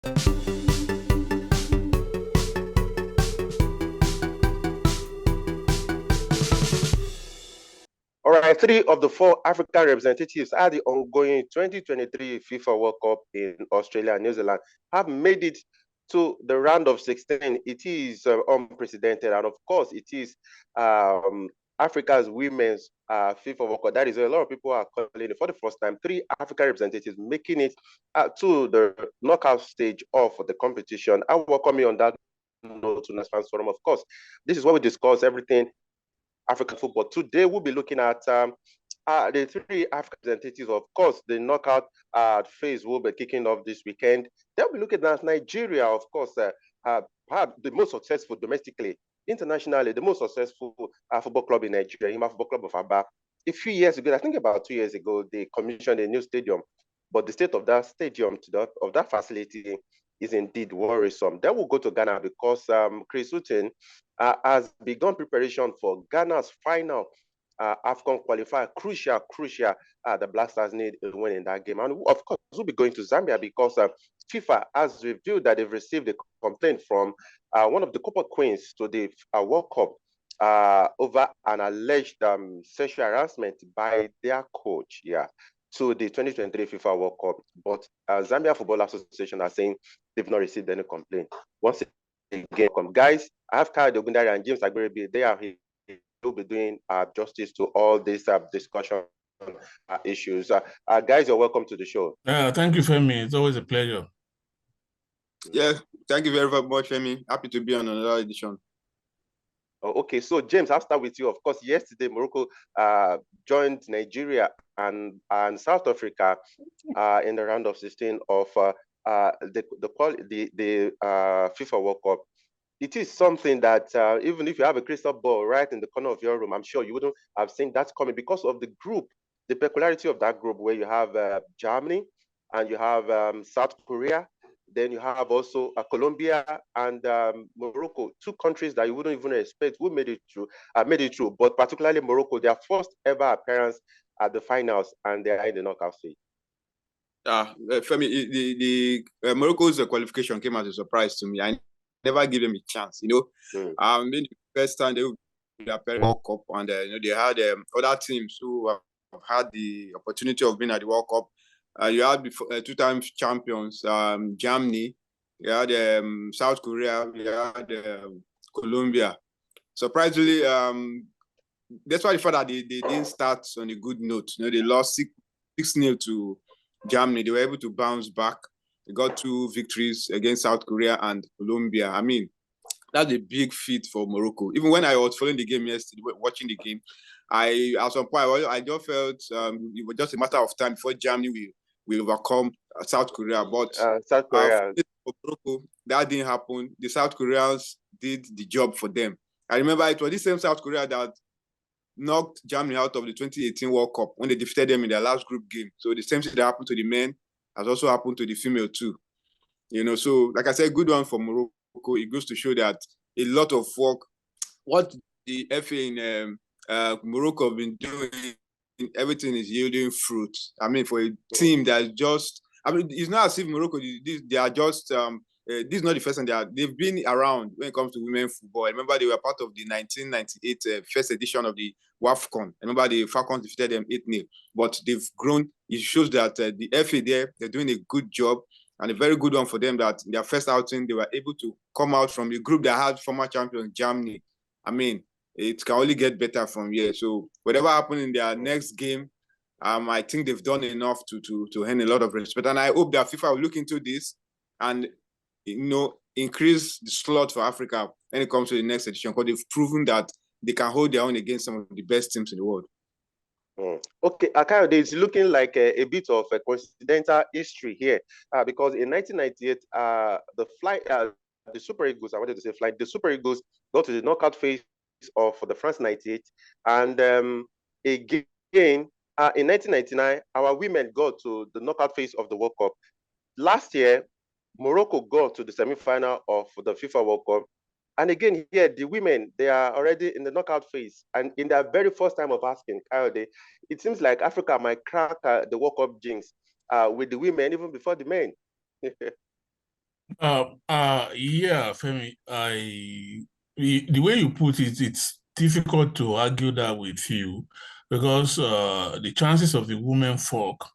All right, 3 of the 4 African representatives at the ongoing 2023 FIFA World Cup in Australia and New Zealand have made it to the round of 16. It is unprecedented, and of course, it is Africa's women's FIFA World Cup. That is, a lot of people are calling it for the first time. 3 African representatives making it to the knockout stage of the competition. I welcome you on that note to Fans Forum. Of course, this is where we discuss everything African football. Today, we'll be looking at the 3 African representatives. Of course, the knockout phase will be kicking off this weekend. They'll be looking at Nigeria, of course, perhaps the most successful domestically. Internationally, the most successful football club in Nigeria, Hima Football Club of Aba. A few years ago, I think about 2 years ago, they commissioned a new stadium, but the state of that stadium, of that facility, is indeed worrisome. Then we'll go to Ghana because Chris Hughton has begun preparation for Ghana's final AFCON qualifier. Crucial. The Black Stars need a win in that game. And of course, we'll be going to Zambia because FIFA has revealed that they've received a complaint from one of the Copper Queens to the World Cup over an alleged sexual harassment by their coach. To the 2023 FIFA World Cup. But Zambia Football Association are saying they've not received any complaint. Once again, guys, I have Kyle Ogundari and James Agberebi. They are here to be doing justice to all these discussion issues. Guys, you're welcome to the show. Thank you, Femi. It's always a pleasure. Yeah, thank you very much, Femi. Happy to be on another edition. Okay, so James, I'll start with you. Of course, yesterday Morocco joined Nigeria and South Africa in the round of 16 of the FIFA World Cup. It is something that even if you have a crystal ball right in the corner of your room, I'm sure you wouldn't have seen that coming because of the group, the peculiarity of that group, where you have Germany and you have South Korea. Then you have also Colombia and Morocco, 2 countries that you wouldn't even expect who made it through. But particularly Morocco, their first ever appearance at the finals, and they are in the knockout stage. Femi, the Morocco's qualification came as a surprise to me. I never give them a chance. The first time they were at the World Cup, and they had other teams who have had the opportunity of being at the World Cup. You had 2-time champions, Germany, you had South Korea, you had Colombia. Surprisingly, that's why the fact that they didn't start on a good note. They lost 6-0 to Germany. They were able to bounce back. They got 2 victories against South Korea and Colombia. I mean, that's a big feat for Morocco. Even when I was following the game yesterday, watching the game, at some point I just felt it was just a matter of time before Germany will overcome South Korea. But South Korea, for Morocco, that didn't happen. The South Koreans did the job for them. I remember it was the same South Korea that knocked Germany out of the 2018 World Cup when they defeated them in their last group game. So the same thing that happened to the men has also happened to the female too. So like I said, good one for Morocco. It goes to show that a lot of work, what the FA in Morocco have been doing, everything is yielding fruit. I mean, for a team that's just, it's not as if Morocco, they are just, this is not the first time they've been around when it comes to women football. I remember they were part of the 1998 first edition of the AFCON. I remember the Falcons defeated them 8-0, but they've grown. It shows that the FA they're doing a good job, and a very good one for them that in their first outing, they were able to come out from a group that had former champion Germany. I mean, it can only get better from here. So whatever happened in their next game, I think they've done enough to earn a lot of respect. And I hope that FIFA will look into this and increase the slot for Africa when it comes to the next edition, because they've proven that they can hold their own against some of the best teams in the world. Okay, Akayo, it's looking like a bit of a coincidental history here because in 1998, the Super Eagles, the Super Eagles got to the knockout phase of the France 98, and again in 1999, our women got to the knockout phase of the World Cup. Last year, Morocco got to the semi-final of the FIFA World Cup. And again, here, the women, they are already in the knockout phase. And in their very first time of asking, Kayode, it seems like Africa might crack the World Cup jinx with the women even before the men. Yeah, Femi, the way you put it, it's difficult to argue that with you because the chances of the women folk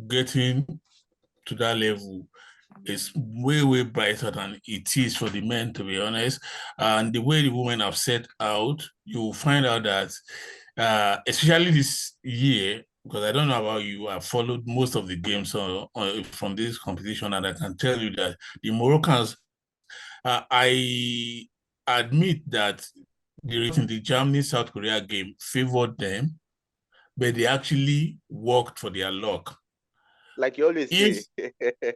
getting to that level is way, way brighter than it is for the men, to be honest. And the way the women have set out, you'll find out that, especially this year, because I don't know about you, I've followed most of the games from this competition, and I can tell you that the Moroccans, I admit that the result in the Germany-South Korea game favored them, but they actually worked for their luck. Like you always If, say.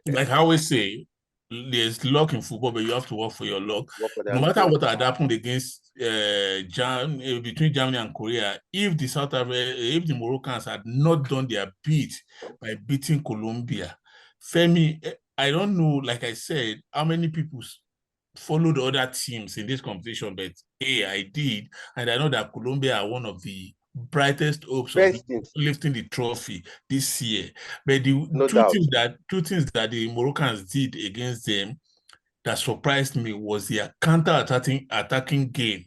like I always say, there's luck in football, but you have to work for your luck. Work for No that. matter what had happened against between Germany and Korea, if if the Moroccans had not done their bit by beating Colombia, Femi, I don't know, like I said, how many people followed other teams in this competition, but I did, and I know that Colombia are one of the brightest hopes of Best things, lifting the trophy this year. But the no doubt. two things that the Moroccans did against them that surprised me was their attacking game.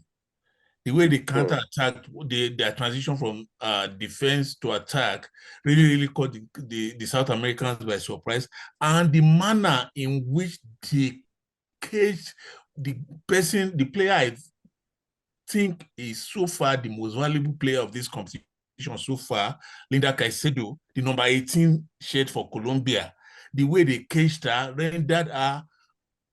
The way they counter-attacked, their transition from defense to attack really, really caught the South Americans by surprise. And the manner in which they caged the player I think is so far the most valuable player of this competition so far, Linda Caicedo, the number 18 shirt for Colombia. The way they caged her rendered her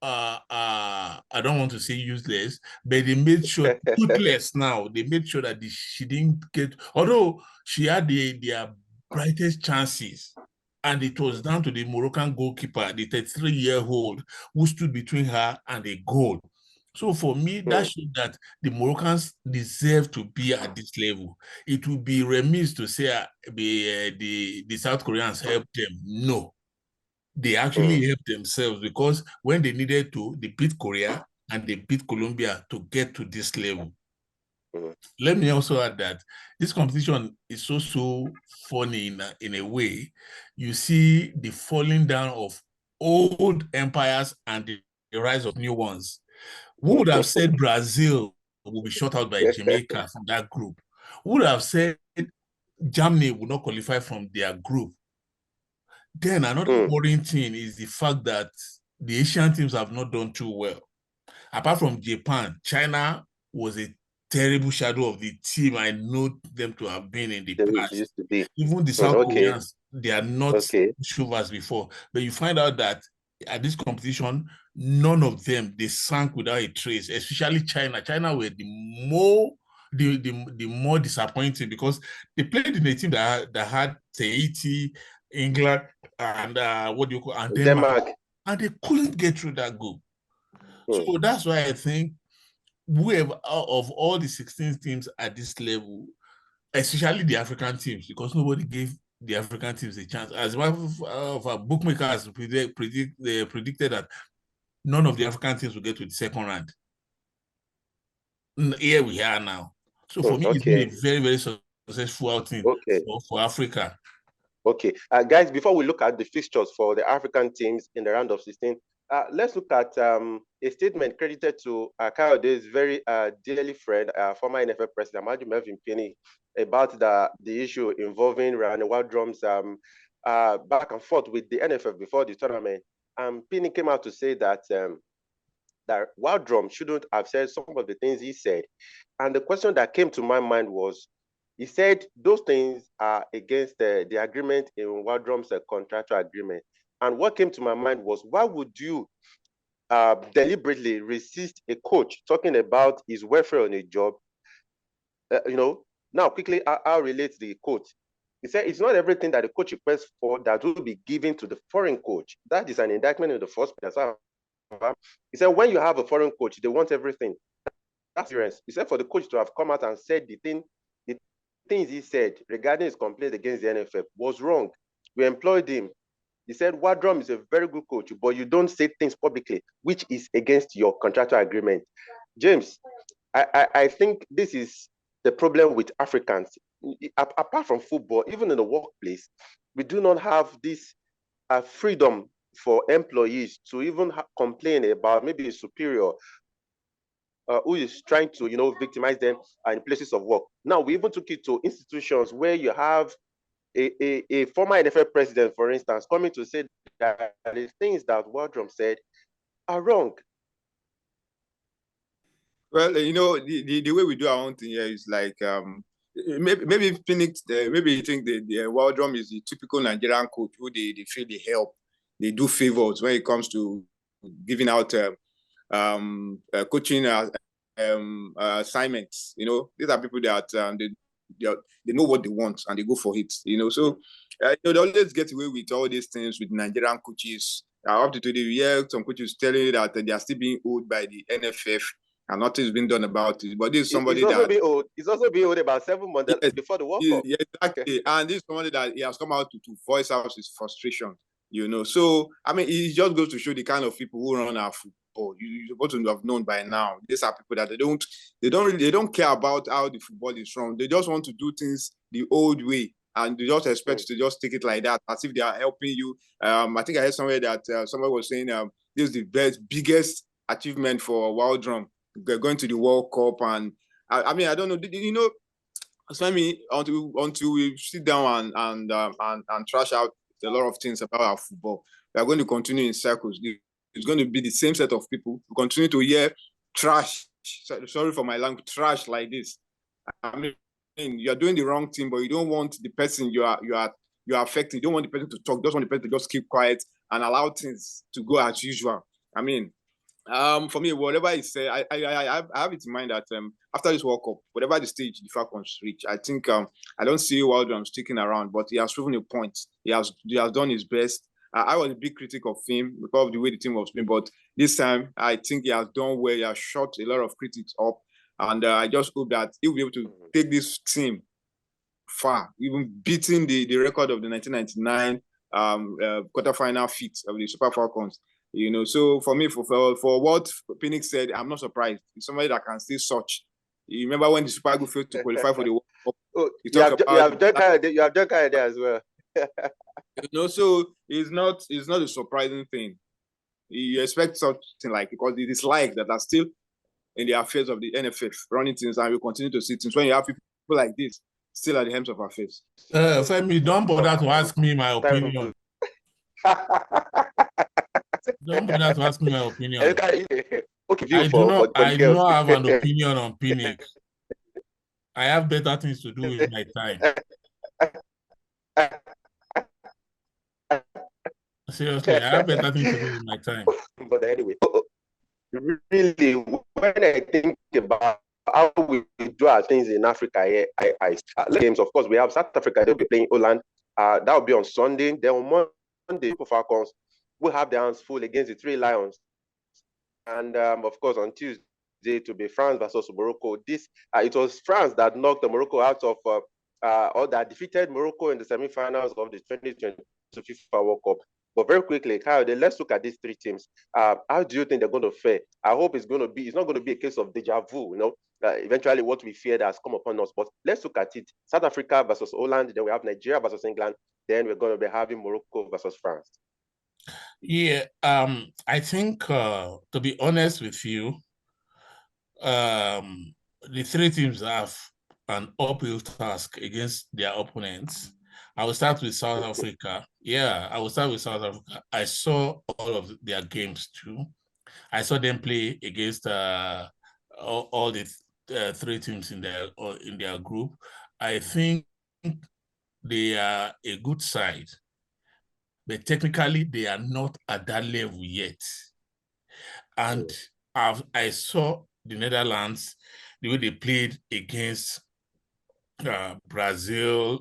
I don't want to say useless, but they made sure toothless now. They made sure that she didn't get, although she had their brightest chances, and it was down to the Moroccan goalkeeper, the 33-year-old, who stood between her and a goal. So for me, that showed that the Moroccans deserve to be at this level. It would be remiss to say the South Koreans helped them. No, they actually helped themselves because when they needed to, they beat Korea and they beat Colombia to get to this level. Let me also add that this competition is so funny in a way. You see the falling down of old empires and the rise of new ones. Who would have said Brazil will be shut out by Jamaica from that group? Who would have said Germany will not qualify from their group? Then another worrying thing is the fact that the Asian teams have not done too well. Apart from Japan, China was a terrible shadow of the team I know them to have been in the They past. used to be. Even the South Koreans, they are not showers before. But you find out that at this competition, none of them, they sank without a trace, especially China. China were the more disappointing because they played in a team that had Tahiti, England, and and Denmark, and they couldn't get through that group. So that's why I think whoever of all the 16 teams at this level, especially the African teams, because nobody gave the African teams a chance. As one of our bookmakers predicted that none of the African teams will get to the second round. Here we are now. So for me, it's been a very, very successful outing for Africa. Okay. Guys, before we look at the fixtures for the African teams in the round of 16, let's look at a statement credited to Kayode's very dearly friend, former NFL president, Amaju Melvin Penny, about the issue involving Ryan Waldrom's back and forth with the NFL before the tournament. Penny came out to say that that Waldrom shouldn't have said some of the things he said. And the question that came to my mind was, he said those things are against the agreement in Waldrom's contractual agreement. And what came to my mind was, why would you deliberately resist a coach talking about his welfare on a job? Now quickly, I'll relate the quote. He said, it's not everything that the coach requests for that will be given to the foreign coach. That is an indictment in the first place. He said, when you have a foreign coach, they want everything. That's serious. He said for the coach to have come out and said the things he said regarding his complaint against the NFF was wrong. We employed him. He said, Waldrom is a very good coach, but you don't say things publicly, which is against your contractual agreement. James, I think this is the problem with Africans. Apart from football, even in the workplace, we do not have this freedom for employees to even complain about maybe a superior who is trying to, victimize them in places of work. Now, we even took it to institutions where you have a former NFL president, for instance, coming to say that the things that Waldron said are wrong. Well, the way we do our own thing here is like maybe Phoenix, maybe you think the Waldron is the typical Nigerian coach who they feel they help, they do favors when it comes to giving out coaching assignments. These are people that they know what they want and they go for it. So they always get away with all these things with Nigerian coaches. Up to today, we hear some coaches telling you that they are still being owed by the NFF and nothing's been done about it. But this is somebody He's also being owed about 7 months before the World Cup. Yeah, exactly. And this is somebody that he has come out to voice out his frustration. So I mean, it just goes to show the kind of people who run our football. You're supposed to have known by now. These are people that they don't care about how the football is run. They just want to do things the old way, and they just expect to just take it like that, as if they are helping you. I think I heard somewhere that somebody was saying this is the biggest achievement for Waldron, going to the World Cup. And I mean, I don't know. So I mean, until we sit down and trash out a lot of things about our football, we are going to continue in circles. It's going to be the same set of people who continue to hear trash. Sorry for my language, trash like this. I mean, you are doing the wrong thing, but you don't want the person you are affecting. You don't want the person to talk. You just want the person to just keep quiet and allow things to go as usual. I mean, for me, whatever he said, I have it in mind that after this World Cup, whatever the stage the Falcons reach, I think I don't see Waldron sticking around, but he has proven a point. He has done his best. I was a big critic of him because of the way the team was playing, but this time I think he has done well. He has shut a lot of critics up, and I just hope that he'll be able to take this team far, even beating the record of the 1999 quarterfinal feat of the Super Falcons. So for me, for what Phoenix said, I'm not surprised. It's somebody that can still search. You remember when the Super Eagles failed to qualify for the World Cup? You have done kind there as well. So it's not a surprising thing. You expect something like, because it is like that are still in the affairs of the NFF running things, and we continue to see things when you have people like this still at the helms of affairs. Femi, don't bother to ask me my opinion. Don't bother to ask me my opinion. I do not have an opinion on Phoenix. I have better things to do with my time. Seriously, I have better things to do with my time. But anyway, really, when I think about how we do our things in Africa here, I games. Of course, we have South Africa. They'll be playing Holland. That will be on Sunday. Then on Monday, Falcons will have their hands full against the Three Lions. And of course, on Tuesday to be France versus Morocco. This it was France that knocked Morocco out of, or that defeated Morocco in the semi-finals of the 2022 FIFA World Cup. But very quickly, Kyle, let's look at these three teams. How do you think they're going to fare? I hope it's not going to be a case of deja vu, eventually what we feared has come upon us. But let's look at it. South Africa versus Holland, then we have Nigeria versus England, then we're going to be having Morocco versus France. Yeah, I think, to be honest with you, the three teams have an uphill task against their opponents. I will start with South Africa. Yeah, I will start with South Africa. I saw all of their games too. I saw them play against all the three teams in their group. I think they are a good side, but technically they are not at that level yet. And I saw the Netherlands, the way they played against Brazil,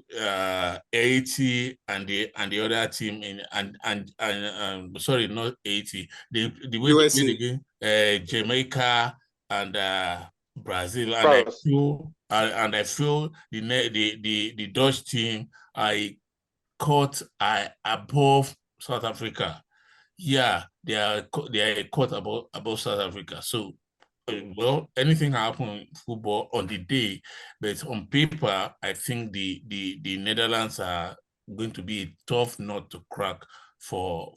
Haiti, and the other team sorry, not Haiti. The way USA. they played against Jamaica and Brazil, France. and I feel the Dutch team I caught above South Africa. Yeah, they are caught above South Africa. So, well, anything happen in football on the day, but on paper, I think the Netherlands are going to be a tough nut to crack for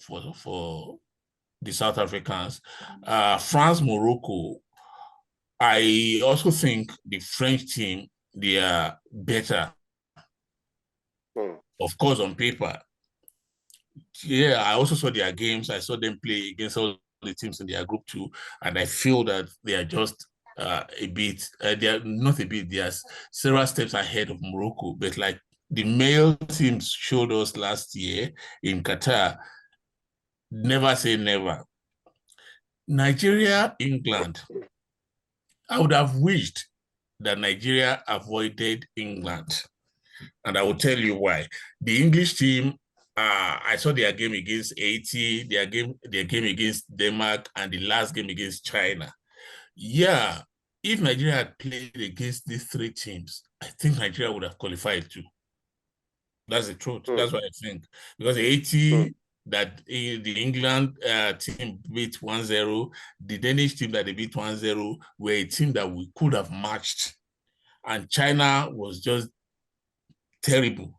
the South Africans. France, Morocco. I also think the French team, they are better. Of course, on paper. Yeah, I also saw their games. I saw them play against all the teams in their group too, and I feel that they are just a bit. They are not a bit. They are several steps ahead of Morocco. But like the male teams showed us last year in Qatar, never say never. Nigeria, England. I would have wished that Nigeria avoided England, and I will tell you why. The English team. I saw their game against Haiti, their game against Denmark, and the last game against China. Yeah, if Nigeria had played against these three teams, I think Nigeria would have qualified too. That's the truth. That's what I think. Because Haiti, that the England team beat 1-0, the Danish team that they beat 1-0 were a team that we could have matched. And China was just terrible.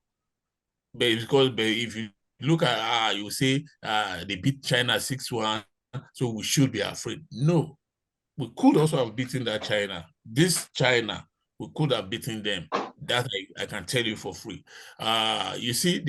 But if you look at you say they beat China 6-1, so we should be afraid. No, we could also have beaten that China. This China, we could have beaten them. That I can tell you for free. You see,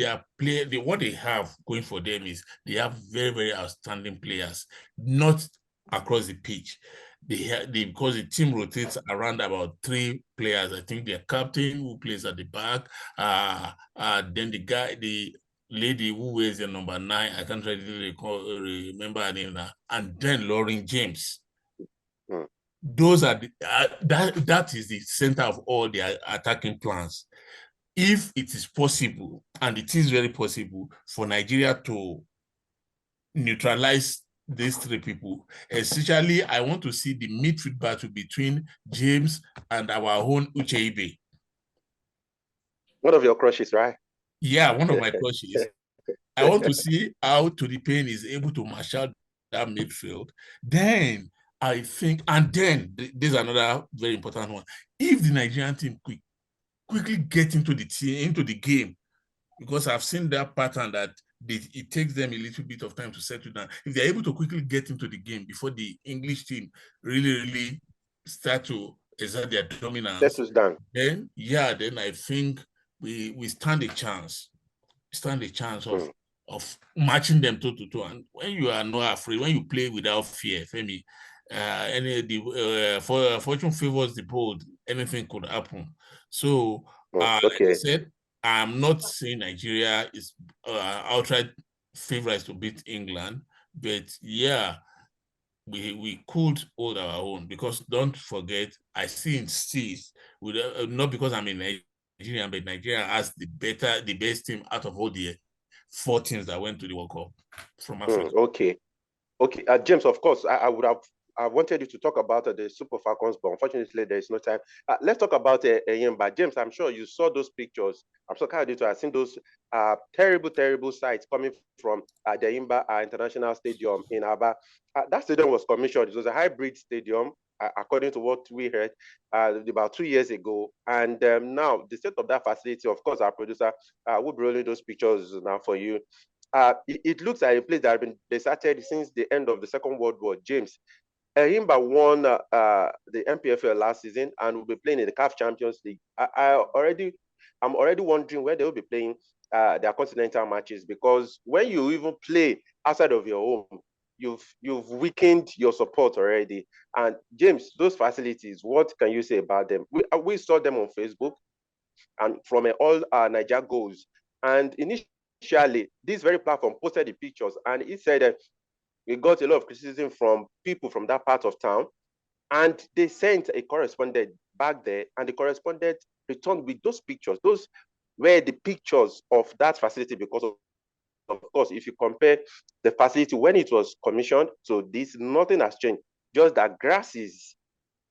what they have going for them is they have very, very outstanding players, not across the pitch. Because the team rotates around about 3 players. I think their captain who plays at the back, then the lady who wears the number 9, I can't really remember her name now, and then Lauren James. Those are that is the center of all their attacking plans. If it is possible, and it is very possible, for Nigeria to neutralize these 3 people, essentially, I want to see the midfield battle between James and our own Ucheibe. One of your crushes, right? Yeah, one of my crushes. I want to see how Tony Payne is able to marshal that midfield. Then I think, and then there's another very important one. If the Nigerian team quickly get into the game, because I've seen that pattern that it takes them a little bit of time to settle down. If they're able to quickly get into the game before the English team really start to exert their dominance, then I think we stand a chance. Stand a chance of matching them toe to toe. And when you are not afraid, when you play without fear, Femi, fortune favors the bold. Anything could happen. So, like I said, I'm not saying Nigeria is outright favorites to beat England, but yeah, we could hold our own, because don't forget, I see in Steez, not because I'm in Nigeria, but Nigeria has the best team out of all the 4 teams that went to the World Cup from Africa. Okay, James, of course, I wanted you to talk about the Super Falcons, but unfortunately, there is no time. Let's talk about Yimba. James, I'm sure you saw those pictures. I'm so kind of I've seen those terrible sights coming from the Yimba International Stadium in Aba. That stadium was commissioned. It was a hybrid stadium, according to what we heard about 2 years ago. And now, the state of that facility, of course, our producer will be rolling those pictures now for you. It looks like a place that has been deserted since the end of the Second World War. James, Yimba won the MPFL last season and will be playing in the CAF Champions League. I'm already wondering where they will be playing their continental matches, because when you even play outside of your home, you've weakened your support already. And James, those facilities, what can you say about them? We saw them on Facebook and from all Niger goals. And initially, this very platform posted the pictures, and it said we got a lot of criticism from people from that part of town, and they sent a correspondent back there, and the correspondent returned with those pictures. Those were the pictures of that facility, because of course, if you compare the facility when it was commissioned to this, nothing has changed. Just that grasses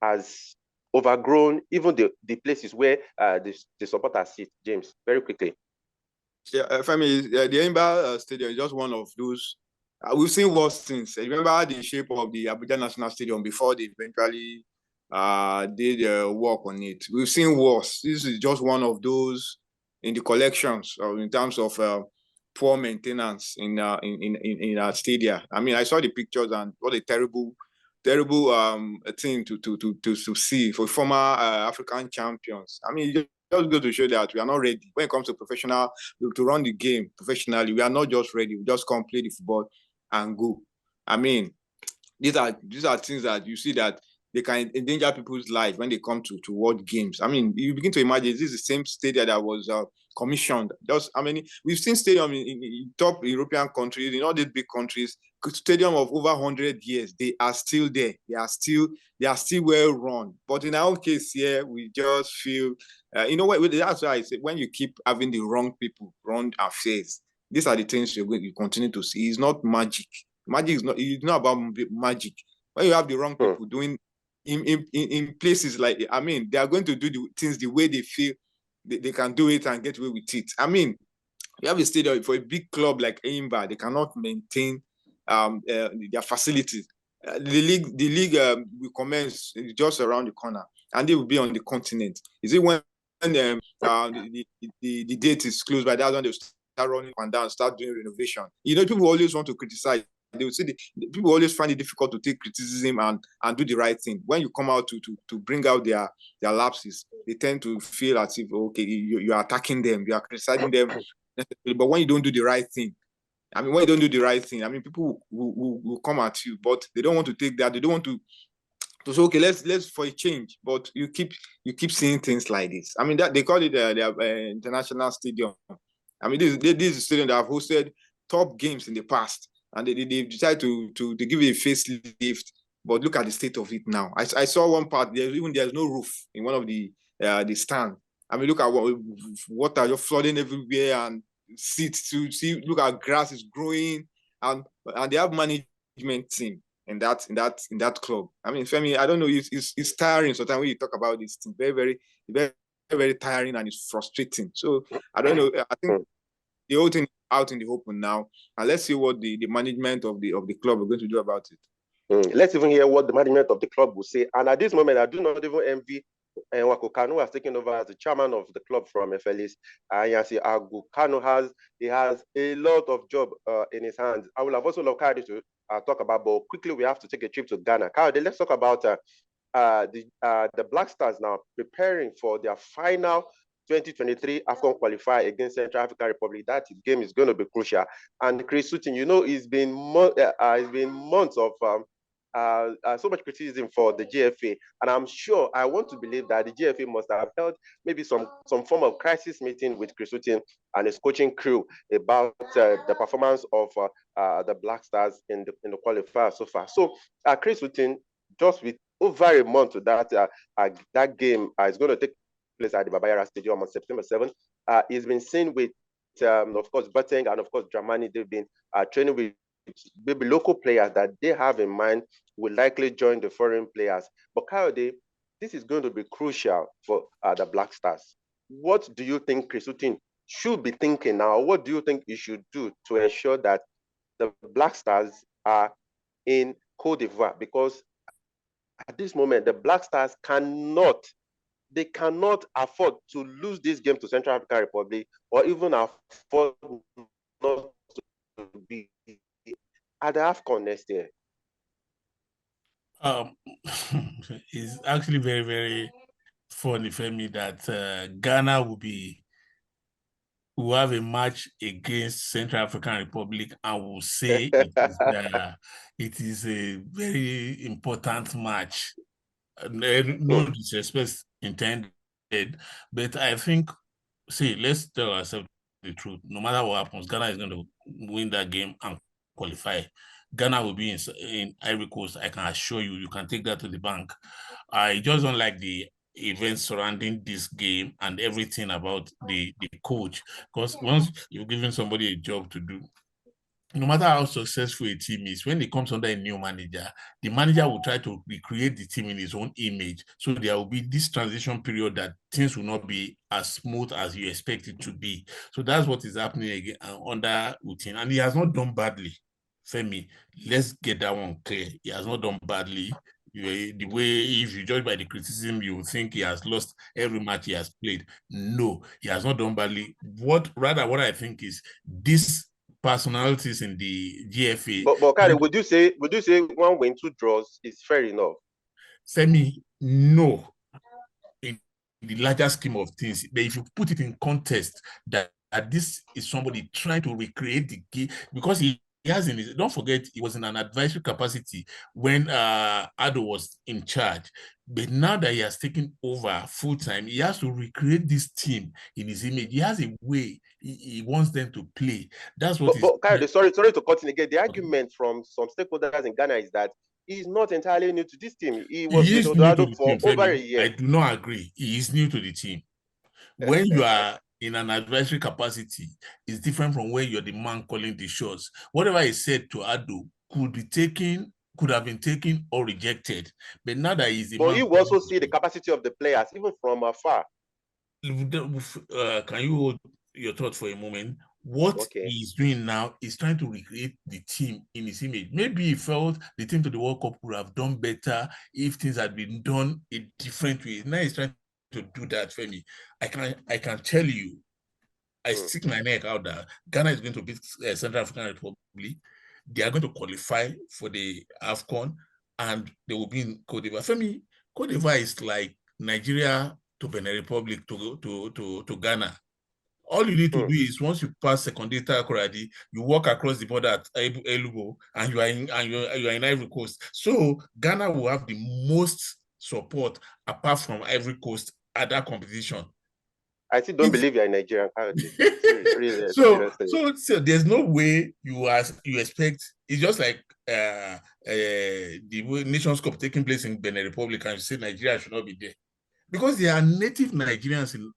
has overgrown even the places where the supporters sit. James, very quickly. Yeah, Femi, the Yimba Stadium is just one of those. We've seen worse things. Remember the shape of the Abuja National Stadium before they eventually did work on it. We've seen worse. This is just one of those in the collections, in terms of poor maintenance in our stadia. I mean, I saw the pictures and what a terrible thing to see for former African champions. I mean, just go to show that we are not ready when it comes to professional to run the game professionally. We are not just ready. We just come play the football and go. I mean, these are things that you see that they can endanger people's life when they come to World Games. I mean, you begin to imagine this is the same stadium that was commissioned. Just how many we've seen stadium in top European countries, in all these big countries, stadium of over 100 years. They are still there. They are still well run. But in our case here, we just feel, you know what? That's why I say when you keep having the wrong people run affairs, these are the things you continue to see. It's not magic. Magic is not. It's not about magic. When you have the wrong people doing in places like, I mean, they are going to do the things the way they feel they can do it and get away with it. I mean, you have a stadium for a big club like Eimba, they cannot maintain their facilities. The league will commence just around the corner, and they will be on the continent. Is it when the date is close by? That's when they start running and down, start doing renovation. You know, people always want to criticize. They will say people always find it difficult to take criticism and do the right thing. When you come out to bring out their lapses, they tend to feel as if, okay, you are attacking them, you are criticizing them. But when you don't do the right thing, I mean, when you don't do the right thing, I mean, people will come at you, but they don't want to take that. They don't want to say, okay, let's for a change. But you keep seeing things like this. I mean, that they call it the international stadium. I mean, this is a stadium that have hosted top games in the past. And they decided to give it a facelift, but look at the state of it now. I saw one part, there's no roof in one of the stand. I mean, look at water just flooding everywhere, and look at grass is growing, and they have management team in that club. I mean, Femi, I don't know, it's tiring sometimes when you talk about this thing. Very, very, very, very tiring, and it's frustrating. So I don't know. I think the whole thing out in the open now, and let's see what the management of the club are going to do about it. Let's even hear what the management of the club will say. And at this moment, I do not even envy Wako Kanu has taken over as the chairman of the club from FLS. And you see, Agu Kanu has a lot of job in his hands. I would have also loved Kayode to talk about, but quickly we have to take a trip to Ghana. Kayode, let's talk about the Black Stars now preparing for their final 2023 AFCON qualifier against Central African Republic. That game is going to be crucial. And Chris Hughton, you know, it's been months of so much criticism for the GFA, and I'm sure, I want to believe that the GFA must have held maybe some form of crisis meeting with Chris Hughton and his coaching crew about the performance of the Black Stars in the qualifier so far. So Chris Hughton, just with over a month to that game is going to take place at the Babayara Stadium on September 7th. He's been seen with, of course, Boateng and of course Dramani. They've been training with maybe local players that they have in mind will likely join the foreign players. But Kayode, this is going to be crucial for the Black Stars. What do you think Chris Hughton should be thinking now? What do you think he should do to ensure that the Black Stars are in Côte d'Ivoire? Because at this moment, the Black Stars cannot afford to lose this game to Central African Republic, or even afford not to be at the AFCON next year. It's actually very, very funny for me that Ghana will have a match against Central African Republic, and will say it is a very important match. No disrespect intended, but I think, let's tell ourselves the truth. No matter what happens, Ghana is going to win that game and qualify. Ghana will be in Ivory Coast. I can assure you, you can take that to the bank. I just don't like the events surrounding this game and everything about the coach, because once you've given somebody a job to do, no matter how successful a team is, when it comes under a new manager, the manager will try to recreate the team in his own image. So there will be this transition period that things will not be as smooth as you expect it to be. So that's what is happening again under Hughton. And he has not done badly. Femi, let's get that one clear. He has not done badly. The way, if you judge by the criticism, you think he has lost every match he has played. No, he has not done badly. What I think is these personalities in the GFA. But Kari, would you say 1 win, 2 draws is fair enough? Femi, no. In the larger scheme of things, but if you put it in context that this is somebody trying to recreate the game, because he has in his, don't forget, he was in an advisory capacity when Ado was in charge. But now that he has taken over full time, he has to recreate this team in his image. He has a way he wants them to play. That's what But Kari, sorry to cut in again. The argument from some stakeholders in Ghana is that he's not entirely new to this team. He was He with is new to Odoado the for team, over Femi. a year. I do not agree. He is new to the team. When you are in an advisory capacity, it's different from when you're the man calling the shots. Whatever is said to Ado could have been taken or rejected. But now that he's the But man, you also see the capacity of the players, even from afar. can you hold your thought for a moment? What he's doing now is trying to recreate the team in his image. Maybe he felt the team to the World Cup would have done better if things had been done a different way. Now he's trying to do that for me. I can tell you, I stick my neck out there. Ghana is going to beat Central African Republic. They are going to qualify for the AFCON, and they will be in Cote d'Ivoire. For me, Cote d'Ivoire is like Nigeria to Benin Republic to Ghana. All you need to do is, once you pass secondary Takoradi, you walk across the border at Elubo, and you are in Ivory Coast. So Ghana will have the most support apart from Ivory Coast at that competition. I still don't believe you're in Nigerian currently. So there's no way you expect. It's just like the Nations Cup taking place in Benin Republic, and you say Nigeria should not be there, because there are native Nigerians in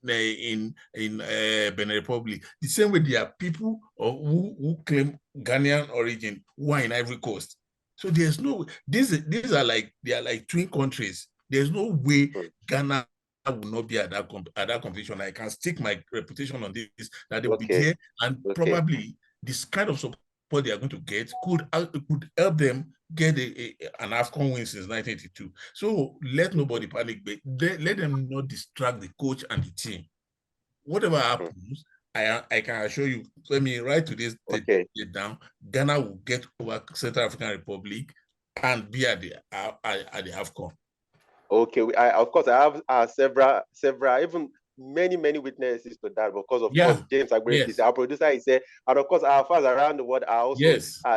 Benin Republic. The same way there are people who claim Ghanaian origin who are in Ivory Coast. So there's no, these are like, they are like twin countries. There's no way Ghana will not be at that competition. I can stick my reputation on this, that they will be there, and probably this kind of support they are going to get could help them get an AFCON win since 1982. So let nobody panic, but let them not distract the coach and the team. Whatever happens, I can assure you, let me write to this down, Ghana will get over Central African Republic and be at the AFCON. Okay, of course I have several, even many witnesses to that, because of course James Agbe, our producer, is there, and of course our fans around the world are also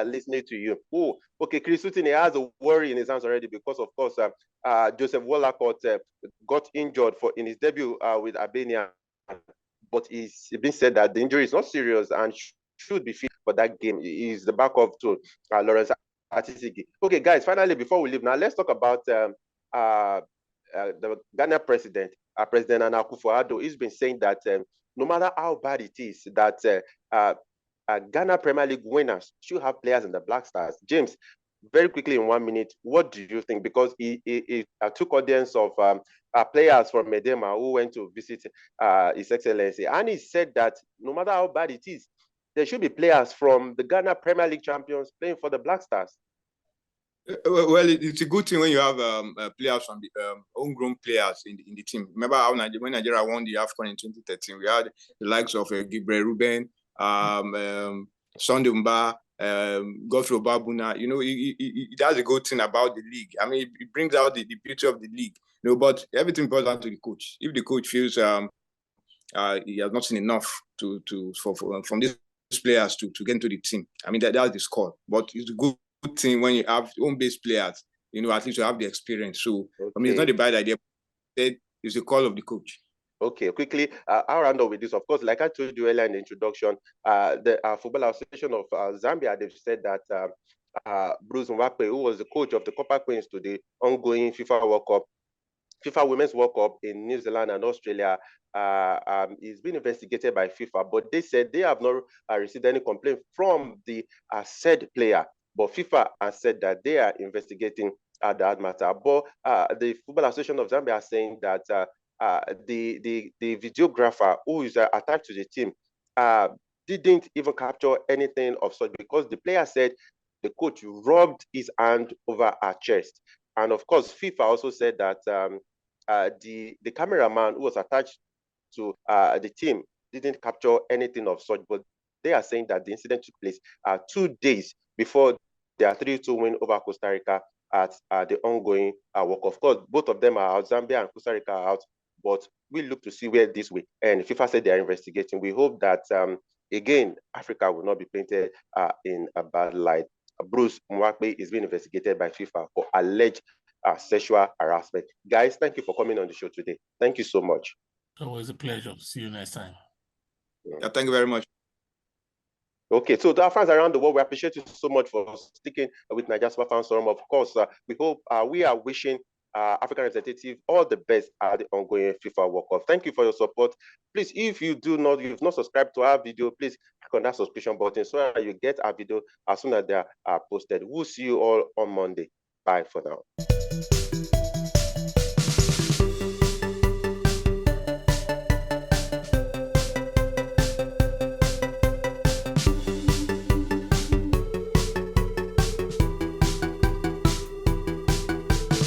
listening to you. Oh, okay, Chris Hughton has a worry in his hands already, because of course Joseph Wollacott got injured in his debut with Albania, but it's been said that the injury is not serious and should be fit for that game. He's the backup to Lawrence Atisigi. Okay, guys, finally, before we leave now, let's talk about the Ghana president, President Nana Akufo-Addo. He's been saying that no matter how bad it is, that Ghana Premier League winners should have players in the Black Stars. James, very quickly in 1 minute, what do you think? Because he took audience of players from Medema who went to visit His Excellency, and he said that no matter how bad it is, there should be players from the Ghana Premier League champions playing for the Black Stars. Well, it's a good thing when you have players from the homegrown players in the team. Remember how when Nigeria won the AFCON in 2013, we had the likes of Gibre Ruben, Sunday Mba, Godfrey Obabuna. You know, it has a good thing about the league. I mean, it brings out the beauty of the league. You know, but everything boils down to the coach. If the coach feels he has not seen enough from these players to get into the team, I mean that's the score. But it's a good thing when you have home-based players, you know, at least you have the experience. So I mean, it's not a bad idea. It's a call of the coach. Okay, quickly, I'll round up with this. Of course, like I told you earlier in the introduction, the Football Association of Zambia, they've said that Bruce Mwakpe, who was the coach of the Copper Queens to the ongoing FIFA World Cup, FIFA Women's World Cup in New Zealand and Australia, is being investigated by FIFA, but they said they have not received any complaint from the said player. But FIFA has said that they are investigating that matter. But the Football Association of Zambia are saying that the videographer who is attached to the team didn't even capture anything of such, because the player said the coach rubbed his hand over her chest. And of course, FIFA also said that the cameraman who was attached to the team didn't capture anything of such, but they are saying that the incident took place 2 days before their 3-2 win over Costa Rica at the ongoing World Cup. Of course, both of them are out. Zambia and Costa Rica are out, but we look to see where this way. And FIFA said they are investigating. We hope that, again, Africa will not be painted in a bad light. Bruce Mwakpe is being investigated by FIFA for alleged sexual harassment. Guys, thank you for coming on the show today. Thank you so much. Always a pleasure. See you next time. Yeah, thank you very much. Okay, so to our fans around the world, we appreciate you so much for sticking with Nigeria Super Fans Forum. Of course, we hope we are wishing African representative all the best at the ongoing FIFA World Cup. Thank you for your support. Please, if you've not subscribed to our video, please click on that subscription button so that you get our video as soon as they are posted. We'll see you all on Monday. Bye for now.